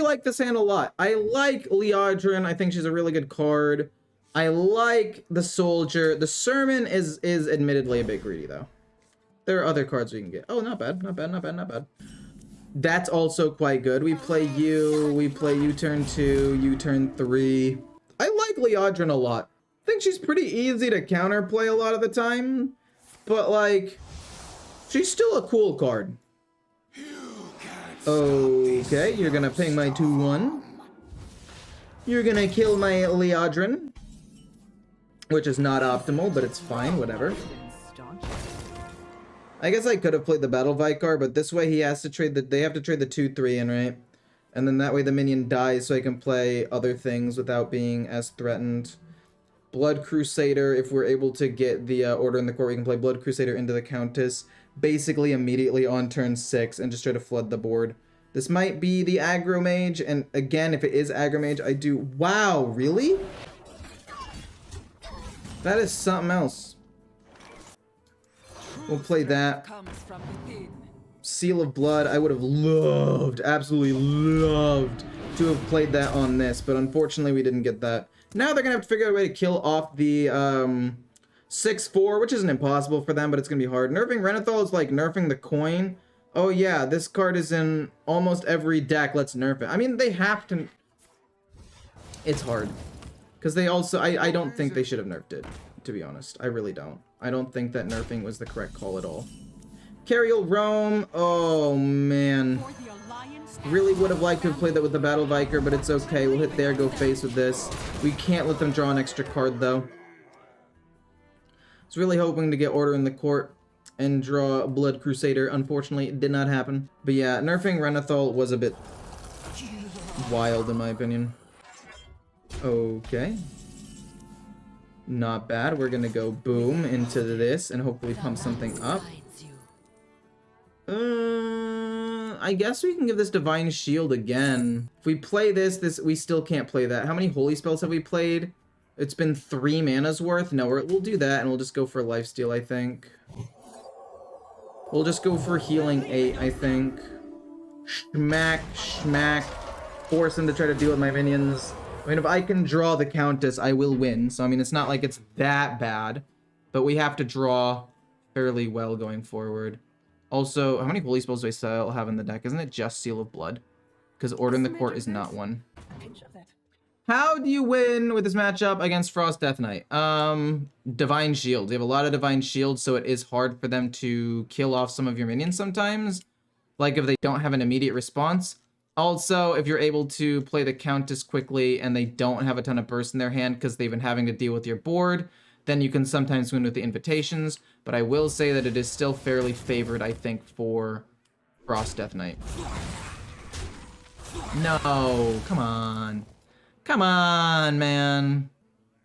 like this hand a lot. I like Liadrin. I think she's a really good card. I like the Soldier. The Sermon is admittedly a bit greedy, though. There are other cards we can get. Oh, not bad. Not bad, not bad, not bad. That's also quite good. We play you turn 2, you turn 3. I like Liadrin a lot. I think she's pretty easy to counterplay a lot of the time. But, like, she's still a cool card. Okay, you're gonna ping my 2-1. You're gonna kill my Liadrin. Which is not optimal, but it's fine, whatever. I guess I could have played the Battle Vicar, but this way he has to trade they have to trade the 2-3 in, right? And then that way the minion dies so I can play other things without being as threatened. Blood Crusader, if we're able to get the Order in the Court, we can play Blood Crusader into the Countess, basically immediately on turn 6, and just try to flood the board. This might be the Aggro Mage, and again, if it is Aggro Mage, I do... Wow, really? That is something else. We'll play that. Seal of Blood, I would have loved, absolutely loved to have played that on this, but unfortunately we didn't get that. Now they're gonna have to figure out a way to kill off the 6-4, which isn't impossible for them, but it's gonna be hard. Nerfing Renathal is like nerfing the coin. Oh yeah, this card is in almost every deck, let's nerf it. I mean, they have to... It's hard. Because they also... I don't think they should have nerfed it, to be honest. I really don't. I don't think that nerfing was the correct call at all. Cariel Rome. Oh, man. Really would have liked to have played that with the Battle Vicar, but it's okay. We'll hit there, go face with this. We can't let them draw an extra card, though. I was really hoping to get Order in the Court and draw Blood Crusader. Unfortunately, it did not happen. But yeah, nerfing Renathal was a bit wild, in my opinion. Okay. Not bad. We're gonna go boom into this and hopefully pump something up. I guess we can give this Divine Shield again. If we play this, we still can't play that. How many Holy Spells have we played? It's been 3 mana's worth. No, we'll do that and we'll just go for Lifesteal, I think. We'll just go for Healing 8, I think. Schmack, schmack. Force him to try to deal with my minions. I mean, if I can draw the Countess, I will win. So, I mean, it's not like it's that bad. But we have to draw fairly well going forward. Also, how many Holy Spells do I still have in the deck? Isn't it just Seal of Blood? Because Order in the Court is not one. How do you win with this matchup against Frost Death Knight? Divine Shield. They have a lot of Divine Shields, so it is hard for them to kill off some of your minions sometimes. Like if they don't have an immediate response. Also, if you're able to play the Countess quickly and they don't have a ton of burst in their hand because they've been having to deal with your board, then you can sometimes win with the invitations. But I will say that it is still fairly favored, I think, for Frost Death Knight. No, come on. Come on, man.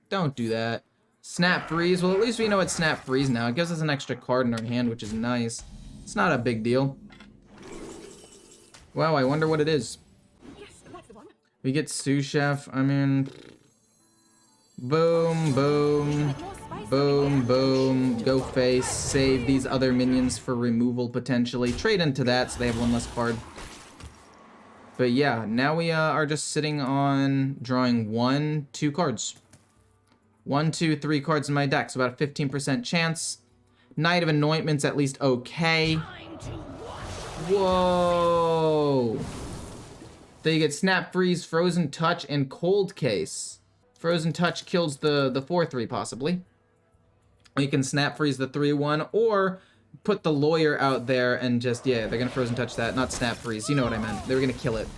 Don't do that. Snap Freeze. Well, at least we know it's Snap Freeze now. It gives us an extra card in our hand, which is nice. It's not a big deal. Wow, I wonder what it is. We get Sous Chef. I mean... Boom, boom. Boom, boom. Go face. Save these other minions for removal, potentially. Trade into that so they have one less card. But yeah, now we are just sitting on drawing 1, 2 cards. 1, 2, 3 cards in my deck, so about a 15% chance. Knight of Anointment's at least okay. Whoa! So you get Snap Freeze, Frozen Touch, and Cold Case. Frozen Touch kills the 4-3 possibly. You can Snap Freeze the 3-1, or put the Lawyer out there and just, yeah, they're gonna Frozen Touch that, not Snap Freeze. You know what I meant. They were gonna kill it.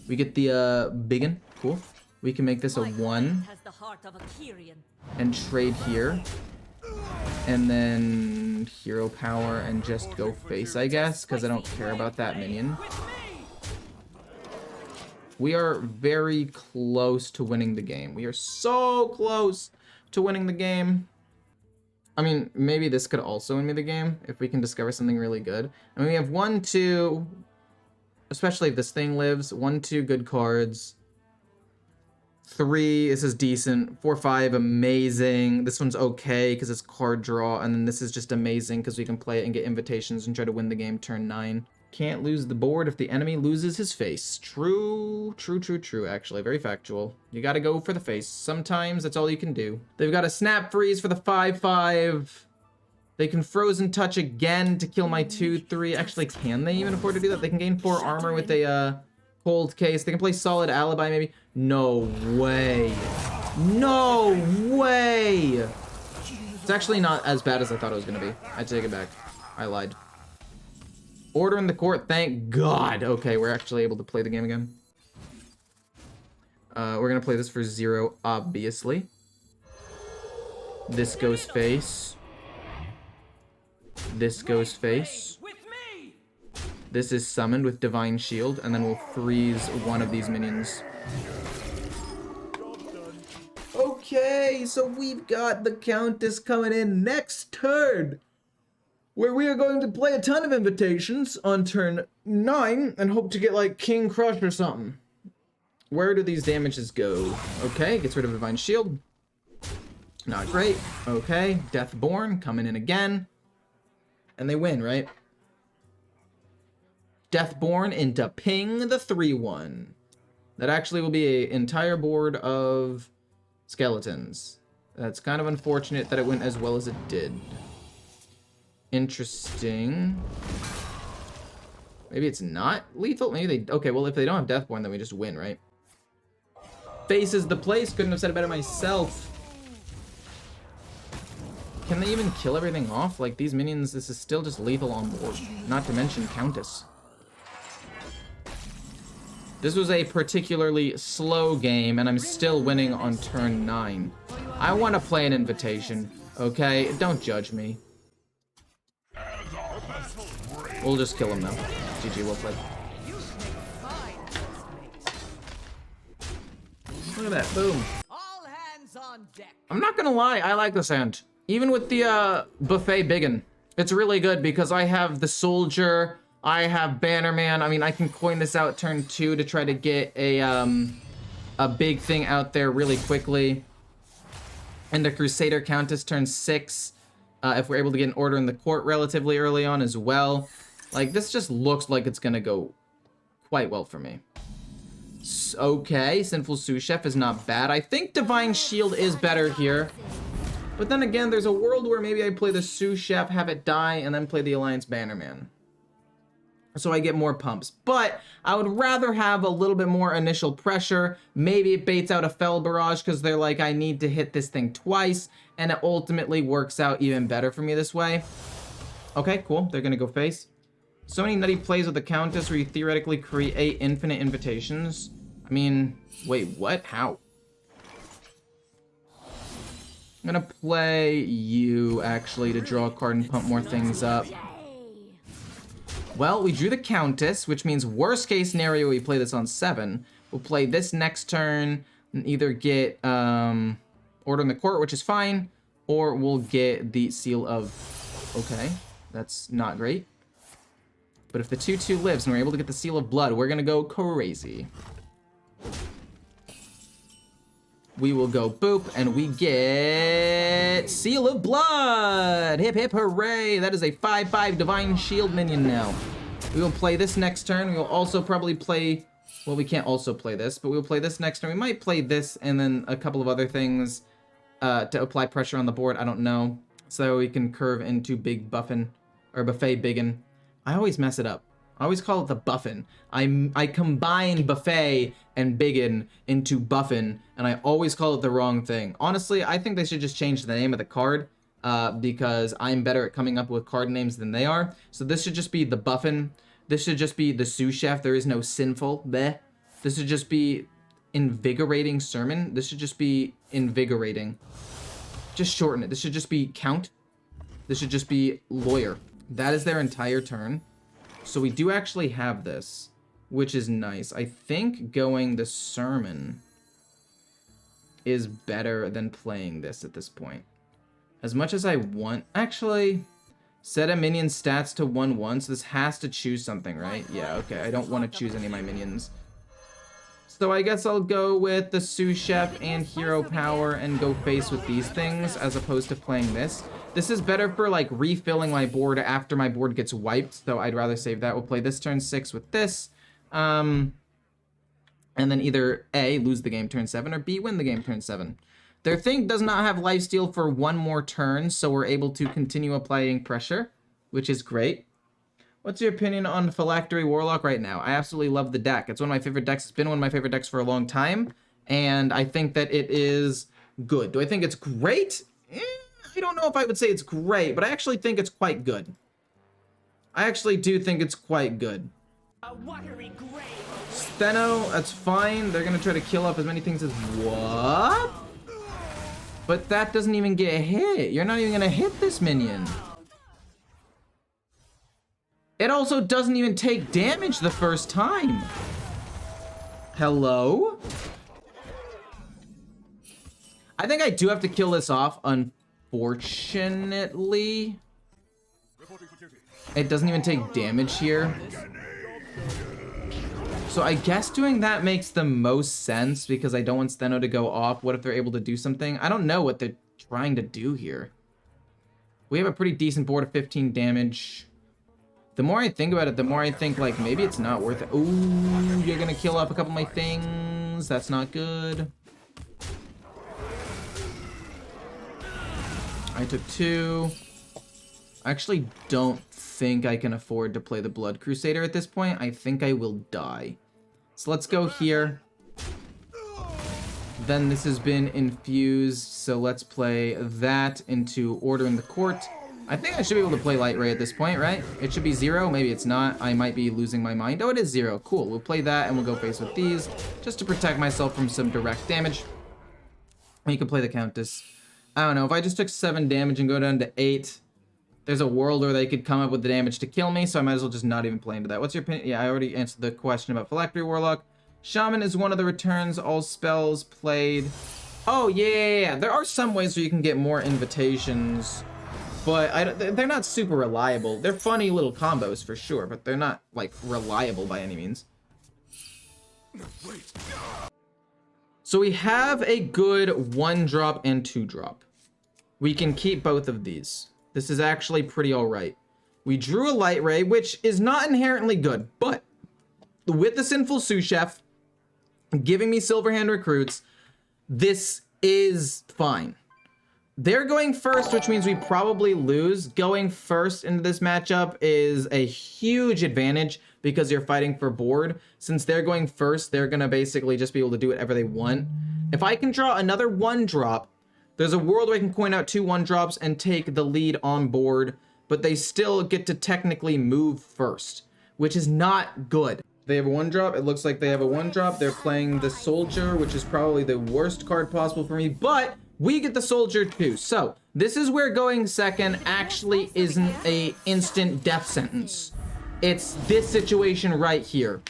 We get the Biggin. Cool. We can make this a 1 and trade here. And then Hero Power and just go face, I guess, because I don't care about that minion. We are very close to winning the game. We are so close to winning the game. I mean, maybe this could also win me the game if we can discover something really good. And we have 1, 2, especially if this thing lives, 1, 2 good cards. 3, this is decent. 4, 5, amazing. This one's okay because it's card draw. And then this is just amazing because we can play it and get invitations and try to win the game turn 9. Can't lose the board if the enemy loses his face. True, actually. Very factual. You gotta go for the face. Sometimes that's all you can do. They've got a Snap Freeze for the 5/5. They can Frozen Touch again to kill my 2/3. Actually, can they even afford to do that? They can gain 4 armor with a Cold Case. They can play Solid Alibi, maybe. No way. No way! It's actually not as bad as I thought it was gonna be. I take it back. I lied. Order in the Court, thank God. Okay, we're actually able to play the game again. We're gonna play this for 0, obviously. This goes face. This goes face. This is summoned with Divine Shield, and then we'll freeze one of these minions. Okay, so we've got the Countess coming in next turn, where we are going to play a ton of invitations on turn 9 and hope to get like King Crush or something. Where do these damages go? Okay, gets rid of Divine Shield. Not great. Okay, Deathborn coming in again. And they win, right? Deathborn into Ping the 3/1. That actually will be an entire board of skeletons. That's kind of unfortunate that it went as well as it did. Interesting. Maybe it's not lethal? Maybe they... Okay, well, if they don't have Deathborn, then we just win, right? Face is the place. Couldn't have said it better myself. Can they even kill everything off? Like, these minions, this is still just lethal on board. Not to mention Countess. This was a particularly slow game, and I'm still winning on turn 9. I want to play an invitation, okay? Don't judge me. We'll just kill him, though. GG, we'll play. Look at that, boom. All hands on deck. I'm not gonna lie, I like this hand. Even with the buffet biggin, it's really good because I have the soldier, I have Bannerman. I mean, I can coin this out turn 2 to try to get a big thing out there really quickly. And the Crusader Countess turn 6, if we're able to get an Order in the Court relatively early on as well. Like, this just looks like it's gonna go quite well for me. Okay, Sinful Sous Chef is not bad. I think Divine Shield is better here. But then again, there's a world where maybe I play the Sous Chef, have it die, and then play the Alliance Bannerman. So I get more pumps. But I would rather have a little bit more initial pressure. Maybe it baits out a Fell Barrage because they're like, I need to hit this thing twice. And it ultimately works out even better for me this way. Okay, cool. They're going to go face. So many nutty plays with the Countess where you theoretically create infinite invitations. I mean, wait, what? How? I'm gonna play you, actually, to draw a card and pump more things up. Well, we drew the Countess, which means worst case scenario, we play this on 7. We'll play this next turn and either get Order in the Court, which is fine, or we'll get the Seal of... Okay, that's not great. But if the 2/2 lives and we're able to get the Seal of Blood, we're gonna go crazy. We will go boop, and we get Seal of Blood! Hip hip hooray! That is a 5/5 Divine Shield minion now. We will play this next turn. We will also probably play... Well, we can't also play this, but we'll play this next turn. We might play this and then a couple of other things to apply pressure on the board. I don't know. So we can curve into Big Buffin, or Buffet Biggin. I always mess it up. I always call it the Buffin. I combine Buffet and Biggin into Buffin, and I always call it the wrong thing. Honestly, I think they should just change the name of the card, because I'm better at coming up with card names than they are. So this should just be the Buffin. This should just be the Sous Chef. There is no sinful. Bleh. This should just be Invigorating Sermon. This should just be Invigorating. Just shorten it. This should just be Count. This should just be Lawyer. That is their entire turn. So we do actually have this, which is nice. I think going the Sermon is better than playing this at this point. As much as I want... Actually, set a minion stats to 1/1, so this has to choose something, right? Yeah, okay. I don't want to choose any of my minions. So I guess I'll go with the Sous Chef and Hero Power and go face with these things as opposed to playing this. This is better for like refilling my board after my board gets wiped, so I'd rather save that. We'll play this turn 6 with this. And then either A, lose the game turn 7, or B, win the game turn 7. Their thing does not have lifesteal for one more turn, so we're able to continue applying pressure, which is great. What's your opinion on Phylactery Warlock right now? I absolutely love the deck. It's one of my favorite decks. It's been one of my favorite decks for a long time, and I think that it is good. Do I think it's great? I don't know if I would say it's great, but I actually think it's quite good. I actually do think it's quite good. A watery grave. Steno, that's fine. They're gonna try to kill off as many things as what? But that doesn't even get hit. You're not even gonna hit this minion. It also doesn't even take damage the first time. Hello? I think I do have to kill this off, unfortunately. It doesn't even take damage here. So I guess doing that makes the most sense because I don't want Steno to go off. What if they're able to do something? I don't know what they're trying to do here. We have a pretty decent board of 15 damage. The more I think about it, the more I think, like, maybe it's not worth it. Ooh, you're gonna kill off a couple of my things. That's not good. I took 2. I actually don't think I can afford to play the Blood Crusader at this point. I think I will die. So let's go here. Then this has been infused, so let's play that into Order in the Court. I think I should be able to play Light Ray at this point, right? It should be 0, maybe it's not. I might be losing my mind. Oh, it is 0, cool. We'll play that and we'll go face with these, just to protect myself from some direct damage. You can play the Countess. I don't know, if I just took 7 damage and go down to 8, there's a world where they could come up with the damage to kill me, so I might as well just not even play into that. What's your opinion? Yeah, I already answered the question about Phylactery Warlock. Shaman is one of the returns, all spells played. Oh, yeah. There are some ways where you can get more invitations, but they're not super reliable. They're funny little combos for sure, but they're not, like, reliable by any means. So we have a good 1-drop and 2-drop. We can keep both of these. This is actually pretty alright. We drew a Light Ray, which is not inherently good, but with the Sinful Sous Chef giving me Silverhand recruits, this is fine. They're going first, which means we probably lose. Going first into this matchup is a huge advantage because you're fighting for board. Since they're going first, they're gonna basically just be able to do whatever they want. If I can draw another 1-drop, there's a world where I can coin out 2 1-drops and take the lead on board, but they still get to technically move first, which is not good. They have a 1-drop. It looks like they have a 1-drop. They're playing the Soldier, which is probably the worst card possible for me, but we get the Soldier too. So this is where going second actually isn't a instant death sentence. It's this situation right here,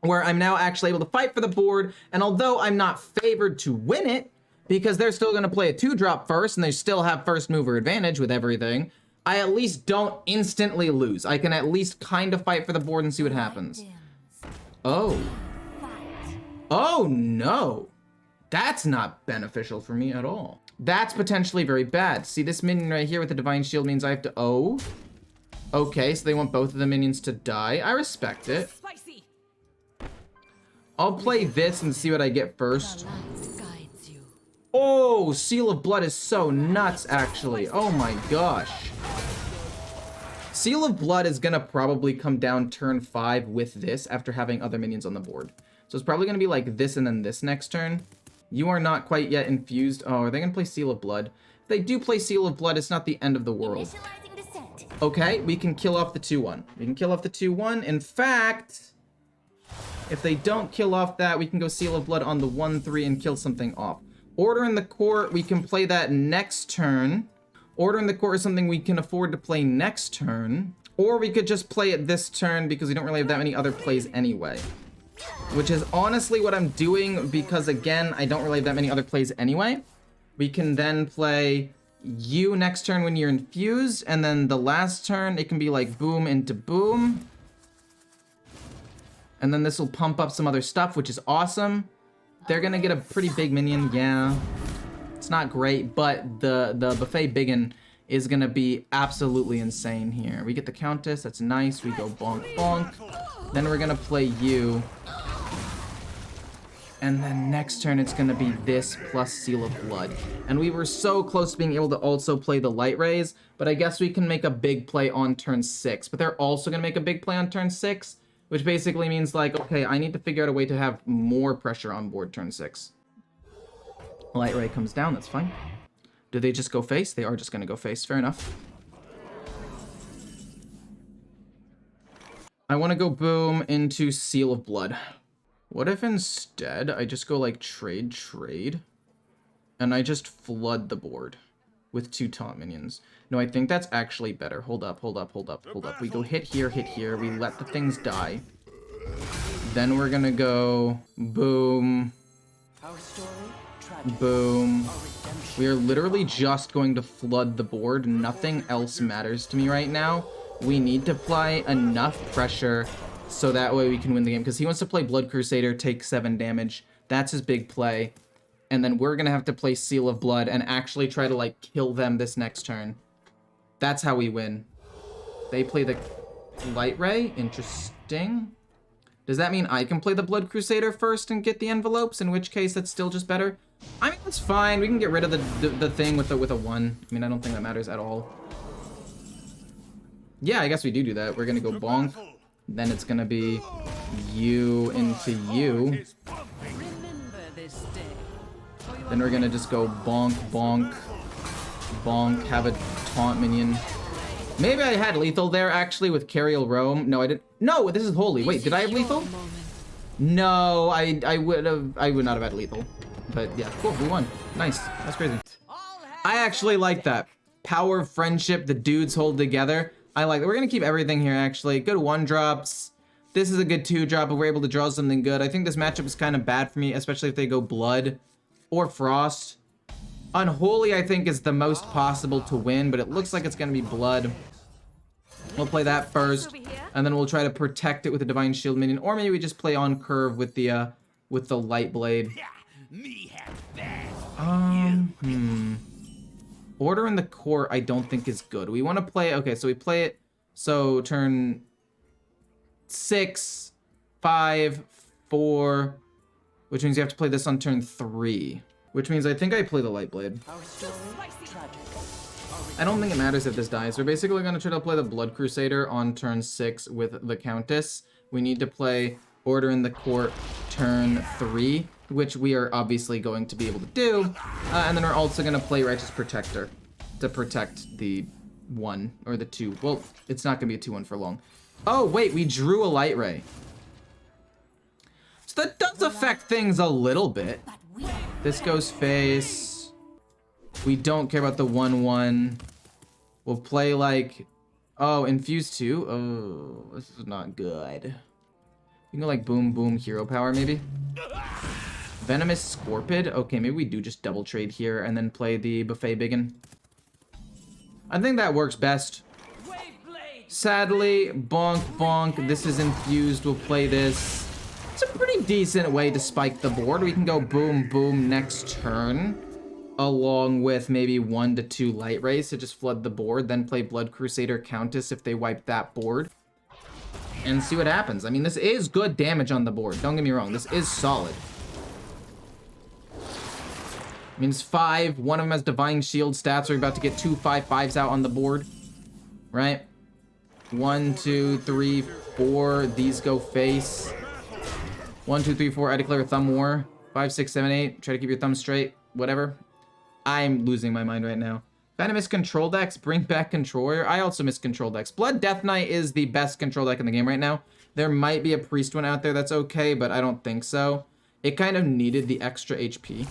where I'm now actually able to fight for the board, and although I'm not favored to win it, because they're still gonna play a 2-drop first, and they still have first mover advantage with everything, I at least don't instantly lose. I can at least kind of fight for the board and see what happens. Oh. Oh no. That's not beneficial for me at all. That's potentially very bad. See, this minion right here with the Divine Shield means I have to... Oh. Okay, so they want both of the minions to die. I respect it. Spicy. I'll play this and see what I get first. Oh, Seal of Blood is so nuts, actually. Oh my gosh. Seal of Blood is gonna probably come down turn 5 with this after having other minions on the board. So it's probably gonna be like this and then this next turn. You are not quite yet infused. Oh, are they gonna play Seal of Blood? If they do play Seal of Blood, it's not the end of the world. Okay, we can kill off the 2-1. We can kill off the 2-1. In fact, if they don't kill off that, we can go Seal of Blood on the 1-3 and kill something off. Order in the Court, we can play that next turn. Order in the Court is something we can afford to play next turn. Or we could just play it this turn because we don't really have that many other plays anyway. Which is honestly what I'm doing because, again, I don't really have that many other plays anyway. We can then play you next turn when you're infused, and then the last turn, it can be like boom into boom. And then this will pump up some other stuff, which is awesome. They're gonna get a pretty big minion, yeah. It's not great, but the Buffet Biggin is going to be absolutely insane here. We get the Countess. That's nice. We go bonk, bonk. Then we're going to play you. And then next turn, it's going to be this plus Seal of Blood. And we were so close to being able to also play the Light Rays, but I guess we can make a big play on turn 6. But they're also going to make a big play on turn 6, which basically means, like, okay, I need to figure out a way to have more pressure on board turn 6. Light Ray comes down, that's fine. Do they just go face? They are just going to go face, fair enough. I want to go boom into Seal of Blood. What if instead I just go like trade, and I just flood the board with 2 taunt minions? No, I think that's actually better. Hold up. We go hit here. We let the things die. Then we're gonna go boom, boom. We are literally just going to flood the board. Nothing else matters to me right now. We need to apply enough pressure so that way we can win the game, because he wants to play Blood Crusader, take 7 damage. That's his big play. And then we're going to have to play Seal of Blood and actually try to, like, kill them this next turn. That's how we win. They play the Light Ray. Interesting. Does that mean I can play the Blood Crusader first and get the envelopes? In which case, that's still just better. I mean, that's fine. We can get rid of the thing with a 1. I mean, I don't think that matters at all. Yeah, I guess we do that. We're going to go bonk. Then it's gonna be you into you. Then we're gonna just go bonk, bonk, bonk, have a taunt minion. Maybe I had lethal there actually with Cariel Rome. No, I didn't. No, this is holy. Wait, did I have lethal? No, I would not have had lethal. But yeah, cool, we won. Nice, that's crazy. I actually like that. Power of friendship, the dudes hold together. I like that. We're going to keep everything here, actually. Good 1-drops. This is a good 2-drop if we're able to draw something good. I think this matchup is kind of bad for me, especially if they go Blood or Frost. Unholy, I think, is the most possible to win, but it looks like it's going to be Blood. We'll play that first, and then we'll try to protect it with a Divine Shield minion, or maybe we just play on curve with the Light Blade. Order in the Court, I don't think is good. We want to play... Okay, so we play it... So, turn 6, 5, 4... Which means you have to play this on turn 3. Which means I think I play the Light Blade. I don't think it matters if this dies. We're basically going to try to play the Blood Crusader on turn 6 with the Countess. We need to play Order in the Court turn 3, which we are obviously going to be able to do. And then we're also going to play Righteous Protector to protect the 1 or the 2. Well, it's not going to be a 2-1 for long. Oh, wait, we drew a Light Ray. So that does affect things a little bit. This goes face. We don't care about the 1-1. We'll play like... Oh, Infuse 2? Oh, this is not good. You can go like boom, boom, hero power maybe? Venomous Scorpid? Okay, maybe we do just double trade here and then play the Buffet Biggin. I think that works best. Sadly, bonk, bonk. This is infused. We'll play this. It's a pretty decent way to spike the board. We can go boom, boom next turn, along with maybe 1 to 2 Light Rays to just flood the board, then play Blood Crusader Countess if they wipe that board, and see what happens. I mean, this is good damage on the board. Don't get me wrong. This is solid. I mean, it's 5. One of them has Divine Shield stats. We're about to get 2 5/5s out on the board, right? 1, 2, 3, 4. These go face. 1, 2, 3, 4. I declare a Thumb War. 5, 6, 7, 8. Try to keep your thumb straight. Whatever. I'm losing my mind right now. Venomous Control Decks. Bring back Control Warrior. I also miss Control Decks. Blood Death Knight is the best control deck in the game right now. There might be a Priest one out there that's okay, but I don't think so. It kind of needed the extra HP.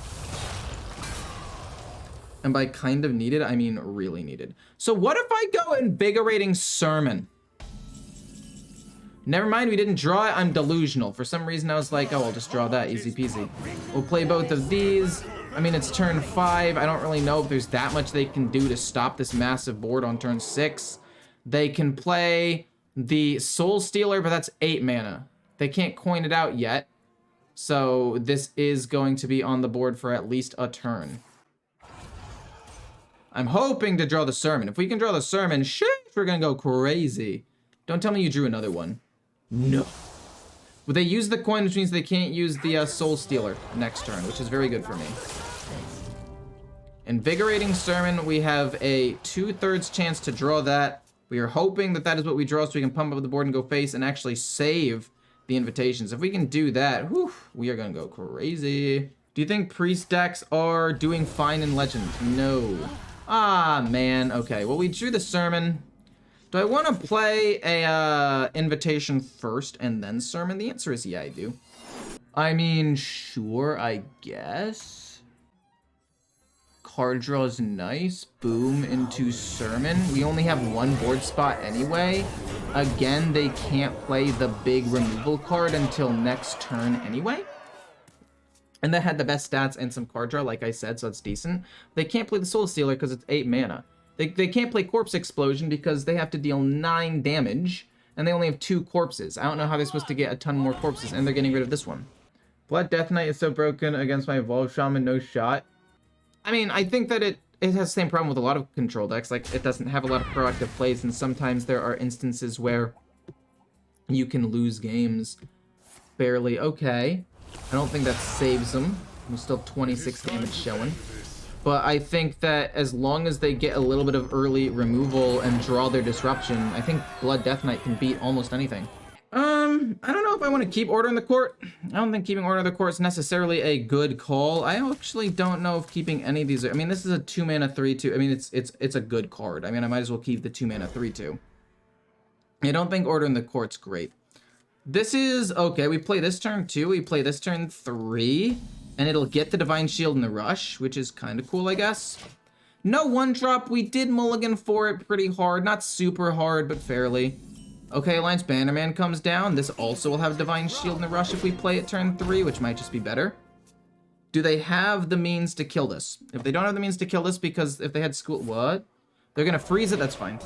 And by kind of needed, I mean really needed. So what if I go Invigorating Sermon? Never mind, we didn't draw it. I'm delusional. For some reason, I was like, oh, I'll just draw that. Easy peasy. We'll play both of these. I mean, it's turn 5. I don't really know if there's that much they can do to stop this massive board on turn 6. They can play the Soul Stealer, but that's 8 mana. They can't coin it out yet. So this is going to be on the board for at least a turn. I'm hoping to draw the Sermon. If we can draw the Sermon, shit, we're gonna go crazy. Don't tell me you drew another one. No. But they use the coin, which means they can't use the Soul Stealer next turn, which is very good for me. Invigorating Sermon, we have a 2/3 chance to draw that. We are hoping that that is what we draw so we can pump up the board and go face and actually save the invitations. If we can do that, whew, we are gonna go crazy. Do you think Priest decks are doing fine in Legend? No. Ah, man. Okay, well, we drew the Sermon. Do I want to play a invitation first and then Sermon? The answer is yeah, I do. I mean, sure, I guess. Card draw is nice. Boom into Sermon. We only have one board spot anyway. Again, they can't play the big removal card until next turn anyway. And that had the best stats and some card draw, like I said, so it's decent. They can't play the Soul Stealer because it's 8 mana. They can't play Corpse Explosion because they have to deal 9 damage, and they only have 2 corpses. I don't know how they're supposed to get a ton more corpses, and they're getting rid of this one. Blood Death Knight is so broken against my Evolved Shaman, no shot. I mean, I think that it has the same problem with a lot of control decks. Like, it doesn't have a lot of proactive plays, and sometimes there are instances where you can lose games barely. Okay. I don't think that saves them. We're still 26 damage showing. But I think that as long as they get a little bit of early removal and draw their disruption, I think Blood Death Knight can beat almost anything. I don't know if I want to keep Order in the Court. I don't think keeping Order in the Court is necessarily a good call. I actually don't know if keeping any of these. I mean, this is a 2-mana 3/2. I mean, it's a good card. I mean, I might as well keep the 2-mana 3/2. I don't think Order in the Court's great. This is okay. We play this turn 2. We play this turn 3. And it'll get the Divine Shield in the Rush, which is kind of cool, I guess. No 1-drop. We did mulligan for it pretty hard. Not super hard, but fairly. Okay, Alliance Bannerman comes down. This also will have Divine Shield in the Rush if we play it turn 3, which might just be better. Do they have the means to kill this? If they don't have the means to kill this, because if they had school... What? They're going to freeze it? That's fine.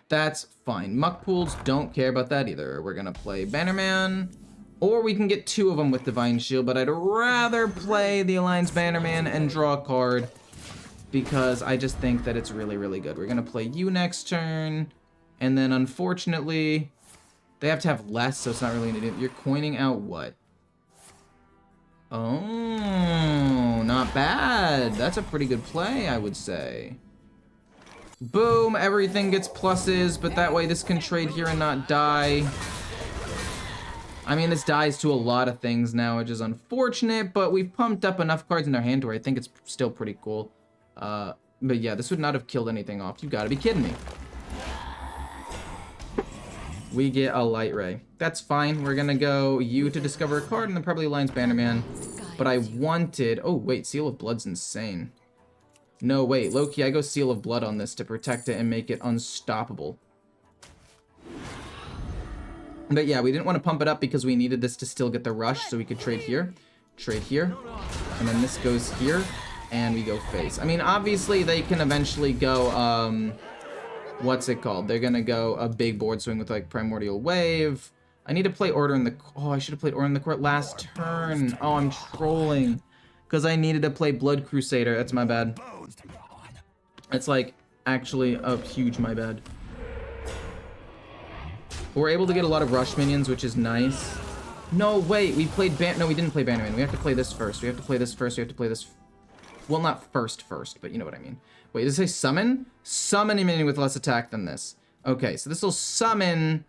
That's fine. Muck Pools don't care about that either. We're going to play Bannerman... Or we can get 2 of them with Divine Shield, but I'd rather play the Alliance Bannerman and draw a card because I just think that it's really, really good. We're going to play you next turn, and then unfortunately, they have to have less, so it's not really going to do. You're coining out what? Oh, not bad. That's a pretty good play, I would say. Boom, everything gets pluses, but that way this can trade here and not die. I mean, this dies to a lot of things now, which is unfortunate, but we've pumped up enough cards in our hand where I think it's still pretty cool. But yeah, this would not have killed anything off. You gotta be kidding me. We get a Light Ray. That's fine. We're gonna go you to discover a card and then probably Alliance Bannerman. But I wanted... Oh, wait, Seal of Blood's insane. No, wait, low-key, I go Seal of Blood on this to protect it and make it unstoppable. But yeah, we didn't want to pump it up because we needed this to still get the rush, so we could trade here, and then this goes here, and we go face. I mean, obviously, they can eventually go, what's it called? They're gonna go a big board swing with, like, Primordial Wave. I need to play Order in the... Oh, I should have played Order in the Court last turn. Oh, I'm trolling. Because I needed to play Blood Crusader. That's my bad. It's, like, actually a huge my bad. We're able to get a lot of rush minions, which is nice. No, wait, we played No, we didn't play Bannerman. We have to play this first. We have to play this first. We have to play this... Well, not first, but you know what I mean. Wait, does it say summon? Summon a minion with less attack than this. Okay, so this will summon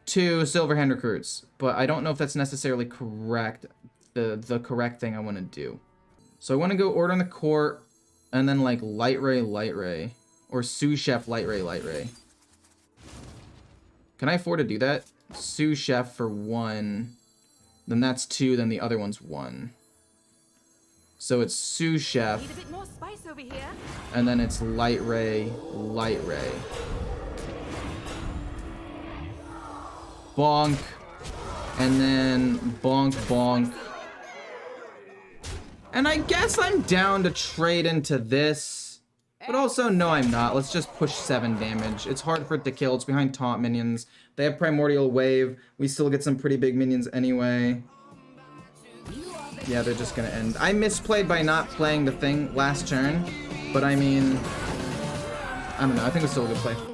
2 Silverhand Recruits. But I don't know if that's necessarily correct. The correct thing I want to do. So I want to go Order in the Court, and then, like, Light Ray. Or Sous Chef Light Ray. Can I afford to do that? Sous Chef for 1. Then that's 2, then the other one's 1. So it's Sous Chef. Need a bit more spice over here. And then it's Light Ray. Bonk. And then bonk. And I guess I'm down to trade into this. But also, no, I'm not. Let's just push 7 damage. It's hard for it to kill. It's behind taunt minions. They have Primordial Wave. We still get some pretty big minions anyway. Yeah, they're just gonna end. I misplayed by not playing the thing last turn. But I mean, I don't know. I think it's still a good play.